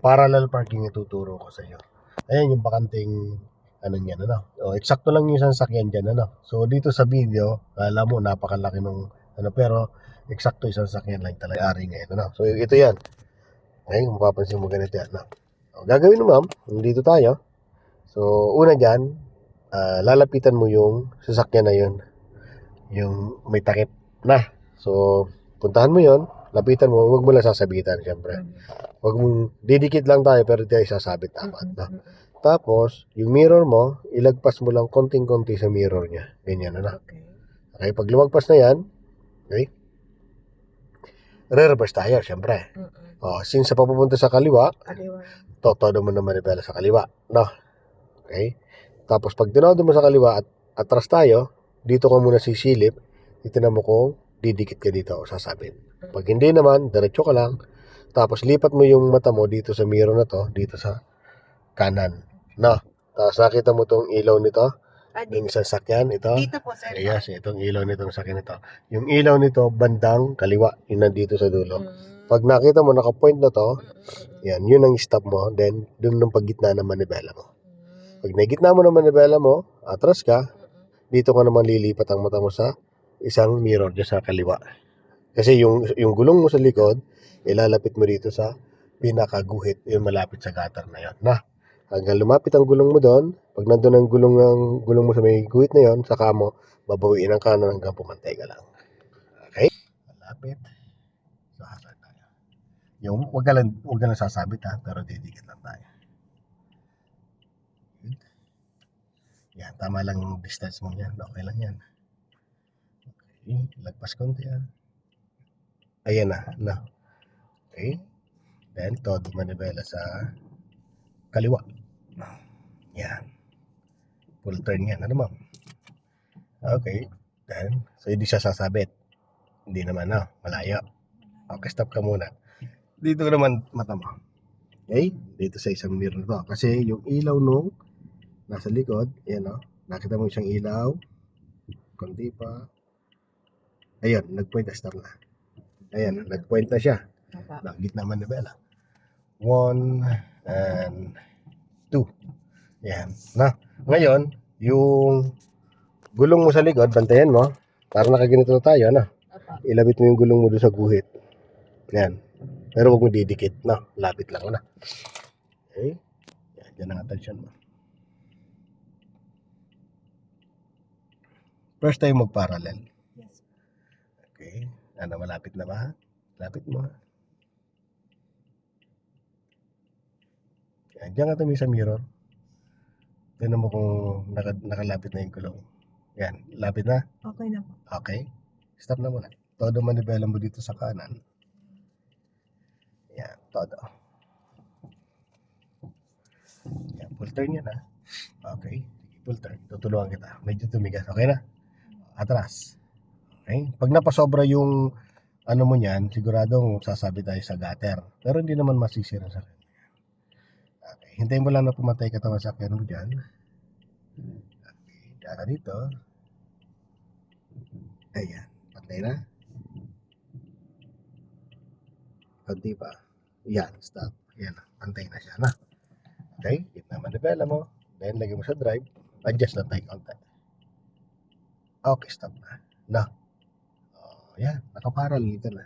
parallel parking ituturo ko sa iyo. Ayan yung bakanting ano niyan, ano. Eksakto lang yung sasakyan diyan, ano. So dito sa video, alam mo napakalaki nung ano, pero eksakto yung sasakyan lang talaga ari ngayon, ano. So ito yan. Okay, mapapansin mo ganito yan, no? Gagawin mo, ma'am, dito tayo. So una diyan, lalapitan mo yung sasakyan na yun, yung may takip na. So puntahan mo yon, lapitan mo, huwag mo lang sasabitan, syempre. Huwag mong didikit lang tayo pero tayo sasabit dapat, no? Tapos, yung mirror mo, ilagpas mo lang konting-konti sa mirror niya. Ganyan na. Okay, pag lumagpas na yan, okay, re-reverse tayo, syempre. Since sa papupunta sa kaliwa, todo mo naman manibela sa kaliwa, no? Okay? Tapos, pag tinodo mo sa kaliwa at atras tayo, dito ka muna sisilip, itinan mo kung didikit ka dito o sasabit. Pag hindi naman, diretso ka lang, tapos lipat mo yung mata mo dito sa mirror na to, dito sa kanan. No. Tapos nakita mo tong ilaw nito, yung isang sakyan, ito. Dito po, sir. Yes, itong ilaw nitong sakyan ito. Yung ilaw nito, bandang kaliwa, yun nandito sa dulo. Pag nakita mo, naka-point na to, yan, yun ang stop mo, then, dun ng paggitna ng manibela mo. Pag nagitna mo ng manibela mo, atras ka, dito ka naman lilipat ang mata mo sa isang mirror dyan sa kaliwa. Kasi yung gulong mo sa likod, ilalapit mo dito sa pinakaguhit, yung malapit sa gutter na yun. Na, hanggang lumapit ang gulong mo doon, pag nandun ang gulong mo sa may guhit na yun, saka mo, babawiin ang kanan hanggang pumantay ka lang. Okay? Malapit. So, hasard tayo. Yung, wag ka lang sasabit ha, pero didikit lang tayo. Yan, tama lang yung distance mo yan. Okay lang yan. Okay, lagpas konti ha. Ayan na. Okay. Then, todo manibela sa kaliwa. Yan. Full turn yan. Ano ma'am? Okay. Then, so hindi siya sasabit. Hindi naman, no? Malayo. Okay, stop ka muna. Dito naman mata mo. Okay? Dito sa isang mirror to. Kasi yung ilaw nung nasa likod, yan o. Nakita mo isang ilaw. Konti pa. Ayun, nag-point na, stop na. Ayan, nag-point na siya. Gitna manibela. 1 and 2. Yan. Na, ngayon, yung gulong mo sa likod, bantayan mo. Para nakaganito na tayo, na. Ilabit mo yung gulong mo doon sa guhit. Yan. Pero huwag mo didikit, na. Lapit lang, na. Okay. Yan, dyan ang attention mo. First tayo mag-parallel. Okay. Ano, malapit na ba? Lapit mo. Yan, dyan ka tumi sa mirror. Tignan mo kung nakalapit na yung gulong. Yan, lapit na? Okay na po. Okay. Stop na muna. Todo manibela mo dito sa kanan. Yan, todo. Yan, full turn yan ha. Okay, full turn. Tutulungan kita. Medyo tumigas. Okay na? Atras. Okay. Pag napasobra yung ano mo niyan, siguradong sasabi tayo sa gutter. Pero hindi naman masisira sa akin. Okay. Hintayin mo lang na pumatay katawan sa akin mo dyan. Okay. Dara dito. Ayan. Patay na. Kunti pa. Yan. Stop. Yan. Pantay na siya na. Okay. Gitna manibela mo. Then, lagay mo sa drive. Adjust lang tayo konti. Okay. Stop na. Na. Yan. Nakaparallel ka na.